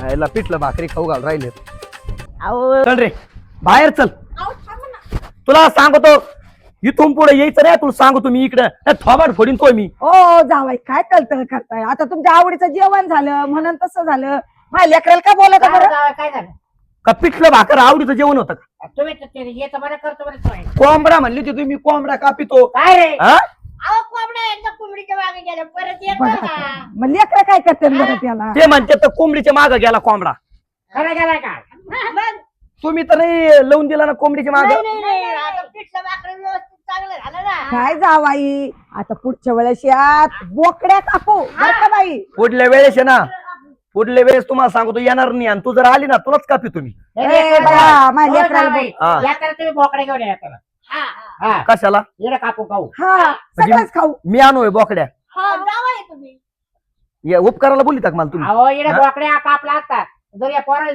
यायला पिठलं भाकरी खाऊ घाल राहिले. अहो चल रे बाहेर चल. तुला सांगतो इथून पुढे यायचं नाही. तुला सांगतो मी इकडे थोबाड फोडीन तो मी. ओ जावाई काय कळतळ करताय आता तुमच्या आवडीचं जेवण झालं म्हणून तसं झालं. माझ्या लेकराला काय बोलत काय बरं जावं, काय झालं का पिठलं भाकर आवडीचं जेवण होतं का? तुम्ही तर ते येतं बरं करतो बरं सोय. कोंबडा म्हणली होती तुम्ही कोंबडा कापितो. काय रे हा अहो कोंबड्या एकदा कोंबडीच्या मागे गेल्या परत येत बघा का आता. मग लेकरं काय करते बरं त्याला ते म्हणते तर कोंबडीच्या मागे गेला कोंबडा. खरं गेलाय का मग तुम्ही तर नाही लावून दिला ना कोंबडीच्या मागे. नाही, आता पिठलं भाकरी व्यवस्थित चांगलं झालं ना. काय जावाई आता पुढच्या वेळेस यात बोकड्या कापू बरं का बाई. पुढल्या वेळेस आहे ना पुढल्या वेळेस तुम्हाला सांगतो येणार नाही. आणि तू जर आली ना तुलाच कापी तुम्ही. ए बाया, माझ्या लेकराला बोल. हा. या तर तुम्ही बोकडे घेऊन या त्याला. हा कशाला इकडे कापू खाऊ हा सगळंच खाऊ. मी आणू बोकड्या. तुम्ही या उपकाराला बोलिता का मला तुम्ही? अहो इकडे हा? बोकड्या कापला असता जर या पोराला